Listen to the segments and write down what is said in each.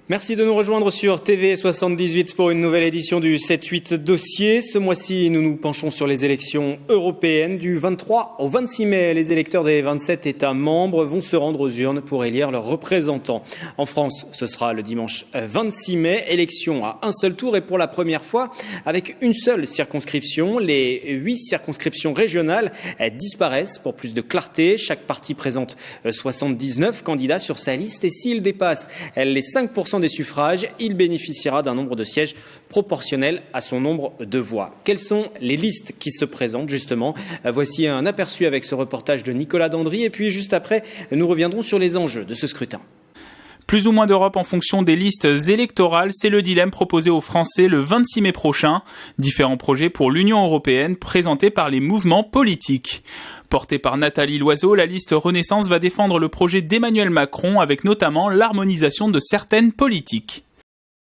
Merci de nous rejoindre sur TV 78 pour une nouvelle édition du 7-8 dossier. Ce mois-ci, nous nous penchons sur les élections européennes. Du 23 au 26 mai, les électeurs des 27 États membres vont se rendre aux urnes pour élire leurs représentants. En France, ce sera le dimanche 26 mai. Élection à un seul tour et pour la première fois avec une seule circonscription. Les 8 circonscriptions régionales disparaissent pour plus de clarté. Chaque parti présente 79 candidats sur sa liste et s'il dépasse les 5% des suffrages, il bénéficiera d'un nombre de sièges proportionnel à son nombre de voix. Quelles sont les listes qui se présentent justement? Voici un aperçu avec ce reportage de Nicolas Dandry et puis juste après, nous reviendrons sur les enjeux de ce scrutin. Plus ou moins d'Europe en fonction des listes électorales, c'est le dilemme proposé aux Français le 26 mai prochain. Différents projets pour l'Union européenne présentés par les mouvements politiques. Portée par Nathalie Loiseau, la liste Renaissance va défendre le projet d'Emmanuel Macron avec notamment l'harmonisation de certaines politiques.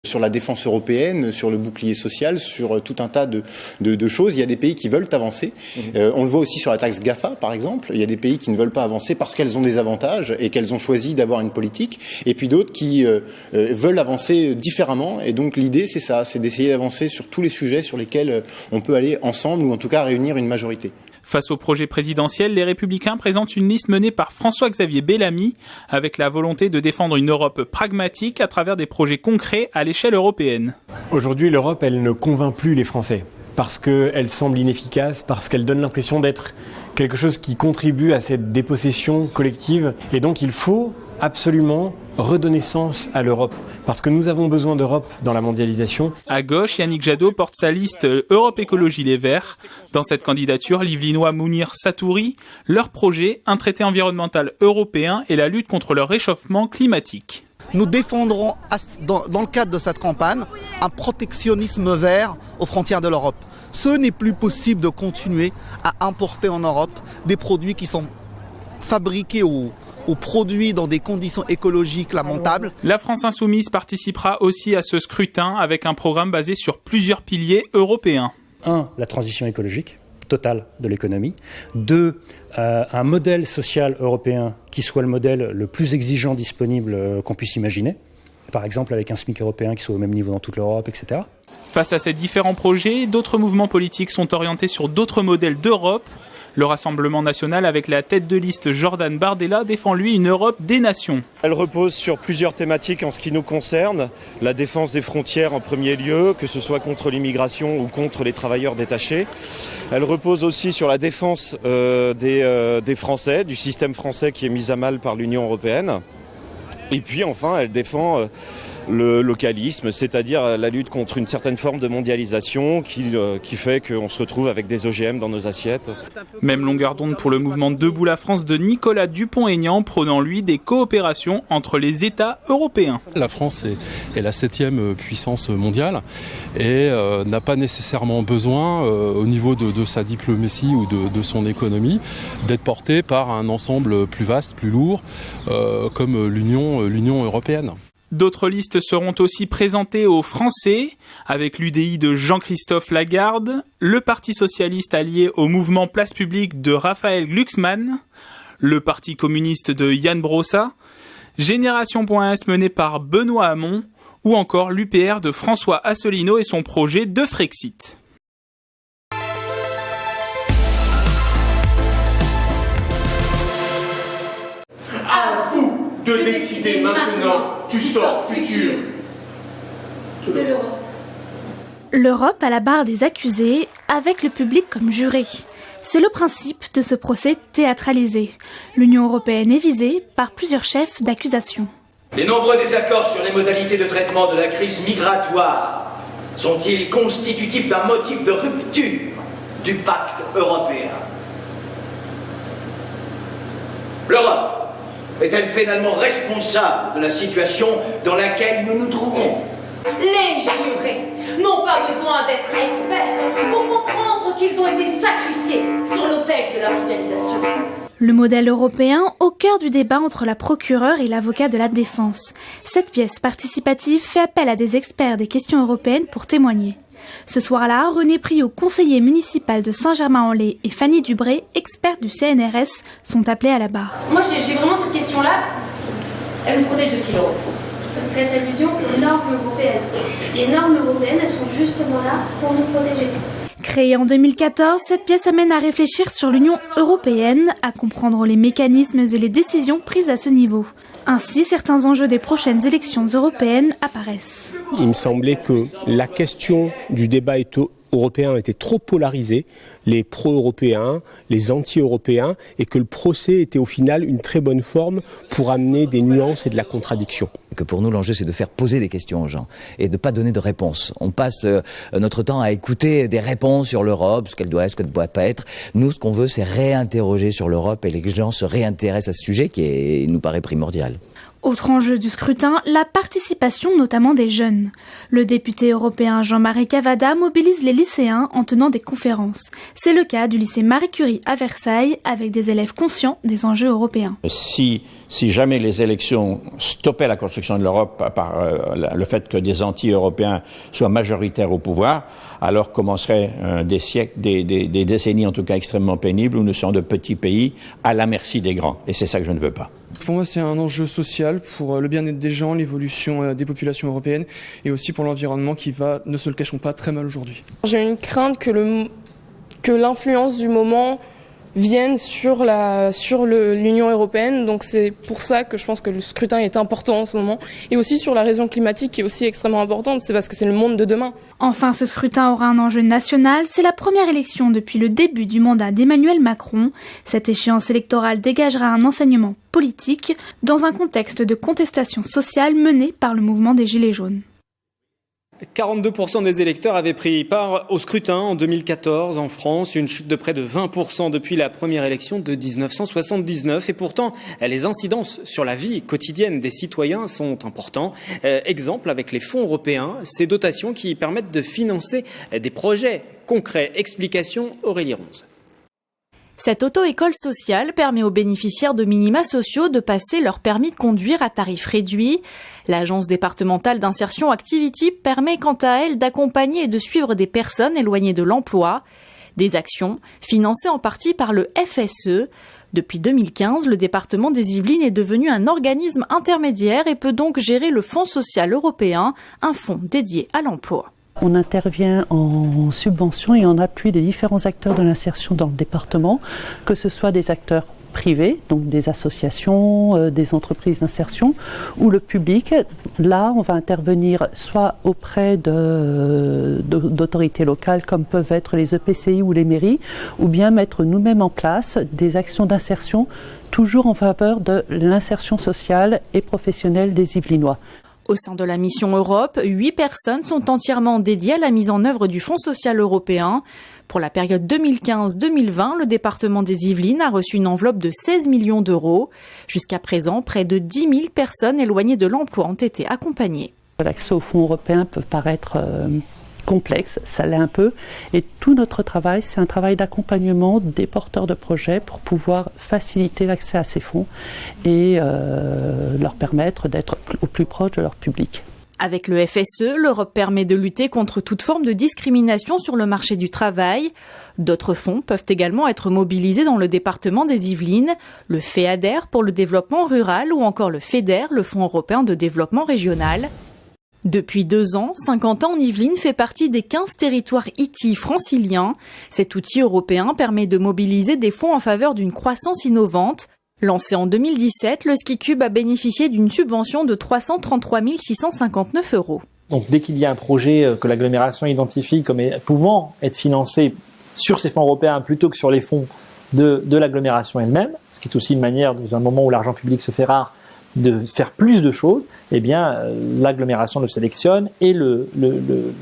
Sur la défense européenne, sur le bouclier social, sur tout un tas de choses. Il y a des pays qui veulent avancer. On le voit aussi sur la taxe GAFA, par exemple. Il y a des pays qui ne veulent pas avancer parce qu'elles ont des avantages et qu'elles ont choisi d'avoir une politique. Et puis d'autres qui veulent avancer différemment. Et donc l'idée, c'est ça, c'est d'essayer d'avancer sur tous les sujets sur lesquels on peut aller ensemble ou en tout cas réunir une majorité. Face au projet présidentiel, les Républicains présentent une liste menée par François-Xavier Bellamy avec la volonté de défendre une Europe pragmatique à travers des projets concrets à l'échelle européenne. Aujourd'hui, l'Europe, elle ne convainc plus les Français parce qu'elle semble inefficace, parce qu'elle donne l'impression d'être quelque chose qui contribue à cette dépossession collective. Et donc, il faut absolument redonner sens à l'Europe, parce que nous avons besoin d'Europe dans la mondialisation. À gauche, Yannick Jadot porte sa liste Europe Écologie Les Verts. Dans cette candidature, l'Yvelinois Mounir Satouri, leur projet, un traité environnemental européen et la lutte contre le réchauffement climatique. Nous défendrons, dans le cadre de cette campagne, un protectionnisme vert aux frontières de l'Europe. Ce n'est plus possible de continuer à importer en Europe des produits qui sont fabriqués ou produits dans des conditions écologiques lamentables. La France insoumise participera aussi à ce scrutin avec un programme basé sur plusieurs piliers européens. 1. La transition écologique totale de l'économie. 2. Un modèle social européen qui soit le modèle le plus exigeant disponible qu'on puisse imaginer. Par exemple avec un SMIC européen qui soit au même niveau dans toute l'Europe, etc. Face à ces différents projets, d'autres mouvements politiques sont orientés sur d'autres modèles d'Europe. Le Rassemblement national, avec la tête de liste Jordan Bardella, défend lui une Europe des nations. Elle repose sur plusieurs thématiques en ce qui nous concerne. La défense des frontières en premier lieu, que ce soit contre l'immigration ou contre les travailleurs détachés. Elle repose aussi sur la défense des Français, du système français qui est mis à mal par l'Union européenne. Et puis enfin, elle défend le localisme, c'est-à-dire la lutte contre une certaine forme de mondialisation qui fait qu'on se retrouve avec des OGM dans nos assiettes. Même longueur d'onde pour le mouvement Debout la France de Nicolas Dupont-Aignan, prônant lui des coopérations entre les États européens. La France est la 7e puissance mondiale et n'a pas nécessairement besoin, au niveau de sa diplomatie ou de son économie, d'être portée par un ensemble plus vaste, plus lourd, comme l'Union européenne. D'autres listes seront aussi présentées aux Français, avec l'UDI de Jean-Christophe Lagarde, le Parti socialiste allié au mouvement Place Publique de Raphaël Glucksmann, le Parti communiste de Yann Brossa, Génération.s menée par Benoît Hamon, ou encore l'UPR de François Asselineau et son projet de Frexit. De décider maintenant du sort futur de l'Europe. L'Europe à la barre des accusés, avec le public comme juré. C'est le principe de ce procès théâtralisé. L'Union européenne est visée par plusieurs chefs d'accusation. Les nombreux désaccords sur les modalités de traitement de la crise migratoire sont-ils constitutifs d'un motif de rupture du pacte européen? L'Europe est-elle pénalement responsable de la situation dans laquelle nous nous trouvons? Les jurés n'ont pas besoin d'être experts pour comprendre qu'ils ont été sacrifiés sur l'autel de la mondialisation. Le modèle européen au cœur du débat entre la procureure et l'avocat de la défense. Cette pièce participative fait appel à des experts des questions européennes pour témoigner. Ce soir-là, René Priot, conseiller municipal de Saint-Germain-en-Laye, et Fanny Dubré, experte du CNRS, sont appelés à la barre. Moi, j'ai vraiment cette question-là. Elle me protège de qui, l'Europe? vous faites allusion aux normes européennes. Les normes européennes, elles sont justement là pour nous protéger. Créée en 2014, cette pièce amène à réfléchir sur l'Union européenne, à comprendre les mécanismes et les décisions prises à ce niveau. Ainsi, certains enjeux des prochaines élections européennes apparaissent. Il me semblait que la question du débat européen était trop polarisée, les pro-européens, les anti-européens, et que le procès était au final une très bonne forme pour amener des nuances et de la contradiction. Que pour nous, l'enjeu, c'est de faire poser des questions aux gens et de ne pas donner de réponses. On passe notre temps à écouter des réponses sur l'Europe, ce qu'elle doit être, ce qu'elle ne doit pas être. Nous, ce qu'on veut, c'est réinterroger sur l'Europe et les gens se réintéressent à ce sujet qui nous paraît primordial. Autre enjeu du scrutin, la participation notamment des jeunes. Le député européen Jean-Marie Cavada mobilise les lycéens en tenant des conférences. C'est le cas du lycée Marie Curie à Versailles, avec des élèves conscients des enjeux européens. Si jamais les élections stoppaient la construction de l'Europe par le fait que des anti-européens soient majoritaires au pouvoir, alors commenceraient des siècles, des décennies en tout cas extrêmement pénibles, où nous sommes de petits pays à la merci des grands. Et c'est ça que je ne veux pas. Pour moi, c'est un enjeu social pour le bien-être des gens, l'évolution des populations européennes et aussi pour l'environnement qui va, ne se le cachons pas, très mal aujourd'hui. J'ai une crainte que l'influence du moment vienne sur l'Union européenne, donc c'est pour ça que je pense que le scrutin est important en ce moment, et aussi sur la raison climatique qui est aussi extrêmement importante, c'est parce que c'est le monde de demain. Enfin, ce scrutin aura un enjeu national, c'est la première élection depuis le début du mandat d'Emmanuel Macron. Cette échéance électorale dégagera un enseignement politique dans un contexte de contestation sociale menée par le mouvement des Gilets jaunes. 42% des électeurs avaient pris part au scrutin en 2014 en France, une chute de près de 20% depuis la première élection de 1979. Et pourtant, les incidences sur la vie quotidienne des citoyens sont importantes. Exemple avec les fonds européens, ces dotations qui permettent de financer des projets concrets. Explication Aurélie Ronze. Cette auto-école sociale permet aux bénéficiaires de minima sociaux de passer leur permis de conduire à tarif réduit. L'agence départementale d'insertion Activity permet quant à elle d'accompagner et de suivre des personnes éloignées de l'emploi. Des actions financées en partie par le FSE. Depuis 2015, le département des Yvelines est devenu un organisme intermédiaire et peut donc gérer le Fonds social européen, un fonds dédié à l'emploi. On intervient en subvention et en appui des différents acteurs de l'insertion dans le département, que ce soit des acteurs privés, donc des associations, des entreprises d'insertion, ou le public. Là, on va intervenir soit auprès d'autorités locales, comme peuvent être les EPCI ou les mairies, ou bien mettre nous-mêmes en place des actions d'insertion, toujours en faveur de l'insertion sociale et professionnelle des Yvelinois. Au sein de la mission Europe, 8 personnes sont entièrement dédiées à la mise en œuvre du Fonds social européen. Pour la période 2015-2020, le département des Yvelines a reçu une enveloppe de 16 millions d'euros. Jusqu'à présent, près de 10 000 personnes éloignées de l'emploi ont été accompagnées. L'accès aux fonds européens peut paraître complexe, ça l'est un peu, et tout notre travail, c'est un travail d'accompagnement des porteurs de projets pour pouvoir faciliter l'accès à ces fonds et leur permettre d'être au plus proche de leur public. Avec le FSE, l'Europe permet de lutter contre toute forme de discrimination sur le marché du travail. D'autres fonds peuvent également être mobilisés dans le département des Yvelines, le FEADER pour le développement rural ou encore le FEDER, le Fonds européen de développement régional. Depuis 2 ans, Saint-Quentin en Yvelines fait partie des 15 territoires ITI franciliens. Cet outil européen permet de mobiliser des fonds en faveur d'une croissance innovante. Lancé en 2017, le SkiCube a bénéficié d'une subvention de 333 659 €. Donc dès qu'il y a un projet que l'agglomération identifie comme pouvant être financé sur ces fonds européens plutôt que sur les fonds de l'agglomération elle-même, ce qui est aussi une manière, dans un moment où l'argent public se fait rare, de faire plus de choses, eh bien l'agglomération le sélectionne et le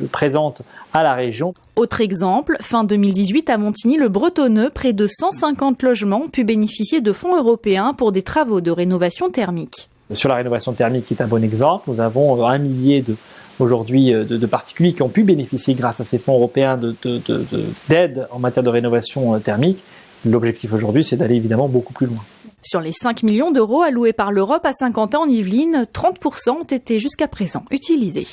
présente à la région. Autre exemple, fin 2018 à Montigny-le-Bretonneux, près de 150 logements ont pu bénéficier de fonds européens pour des travaux de rénovation thermique. Sur la rénovation thermique, qui est un bon exemple, nous avons 1 millier aujourd'hui de particuliers qui ont pu bénéficier grâce à ces fonds européens d'aide en matière de rénovation thermique. L'objectif aujourd'hui, c'est d'aller évidemment beaucoup plus loin. Sur les 5 millions d'euros alloués par l'Europe à Saint-Quentin en Yvelines, 30% ont été jusqu'à présent utilisés.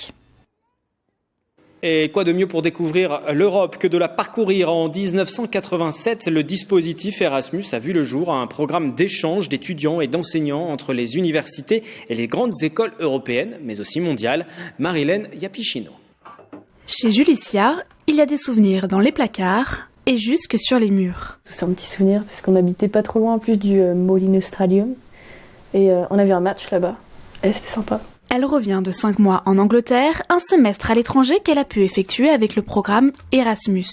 Et quoi de mieux pour découvrir l'Europe que de la parcourir? En 1987, le dispositif Erasmus a vu le jour, un programme d'échange d'étudiants et d'enseignants entre les universités et les grandes écoles européennes, mais aussi mondiales. Marilène Yapichino. Chez Julicia, il y a des souvenirs dans les placards et jusque sur les murs. C'est un petit souvenir parce qu'on habitait pas trop loin en plus du Molineux-Stadium et on avait un match là-bas et c'était sympa. Elle revient de 5 mois en Angleterre, un semestre à l'étranger qu'elle a pu effectuer avec le programme Erasmus.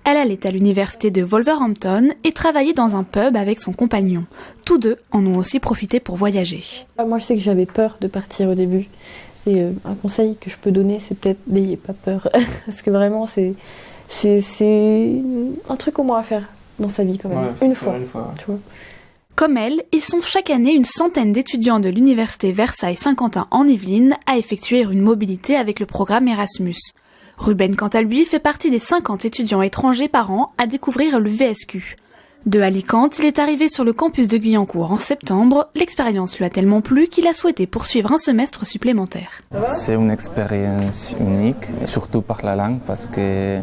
Elle allait à l'université de Wolverhampton et travaillait dans un pub avec son compagnon. Tous deux en ont aussi profité pour voyager. Moi je sais que j'avais peur de partir au début et un conseil que je peux donner c'est peut-être n'ayez pas peur parce que vraiment c'est un truc au moins à faire dans sa vie quand même, une fois. Tu vois. Comme elle, ils sont chaque année une centaine d'étudiants de l'université Versailles-Saint-Quentin en Yvelines à effectuer une mobilité avec le programme Erasmus. Ruben, quant à lui, fait partie des 50 étudiants étrangers par an à découvrir l'UVSQ. De Alicante, il est arrivé sur le campus de Guyancourt en septembre. L'expérience lui a tellement plu qu'il a souhaité poursuivre un semestre supplémentaire. C'est une expérience unique, surtout par la langue, parce que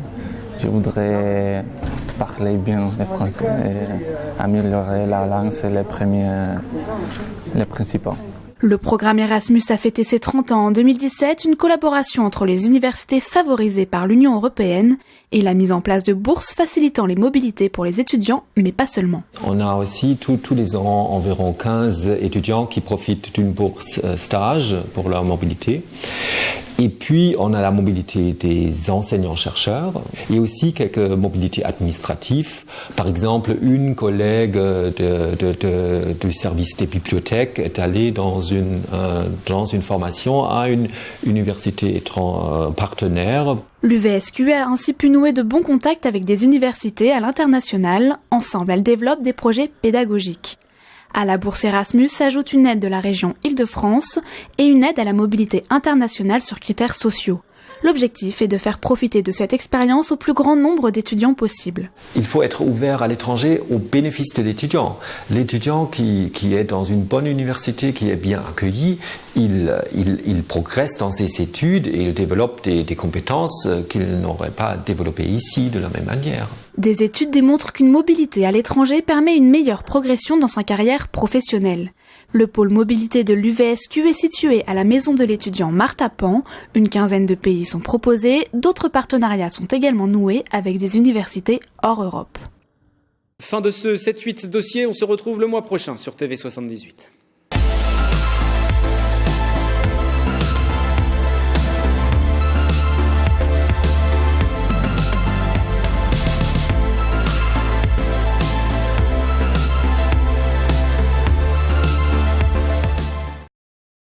je voudrais parler bien le français et améliorer la langue, c'est les principaux. Le programme Erasmus a fêté ses 30 ans en 2017, une collaboration entre les universités favorisées par l'Union européenne et la mise en place de bourses facilitant les mobilités pour les étudiants, mais pas seulement. On a aussi tous les ans environ 15 étudiants qui profitent d'une bourse stage pour leur mobilité. Et puis, on a la mobilité des enseignants-chercheurs et aussi quelques mobilités administratives. Par exemple, une collègue du service des bibliothèques est allée dans une formation à une université partenaire. L'UVSQ a ainsi pu nouer de bons contacts avec des universités à l'international. Ensemble, elles développent des projets pédagogiques. À la bourse Erasmus s'ajoute une aide de la région Île-de-France et une aide à la mobilité internationale sur critères sociaux. L'objectif est de faire profiter de cette expérience au plus grand nombre d'étudiants possible. Il faut être ouvert à l'étranger au bénéfice de l'étudiant. L'étudiant qui est dans une bonne université, qui est bien accueilli, il progresse dans ses études et il développe des compétences qu'il n'aurait pas développées ici de la même manière. Des études démontrent qu'une mobilité à l'étranger permet une meilleure progression dans sa carrière professionnelle. Le pôle mobilité de l'UVSQ est situé à la maison de l'étudiant Martha Pan. Une quinzaine de pays sont proposés. D'autres partenariats sont également noués avec des universités hors Europe. Fin de ce 7-8 dossier. On se retrouve le mois prochain sur TV78.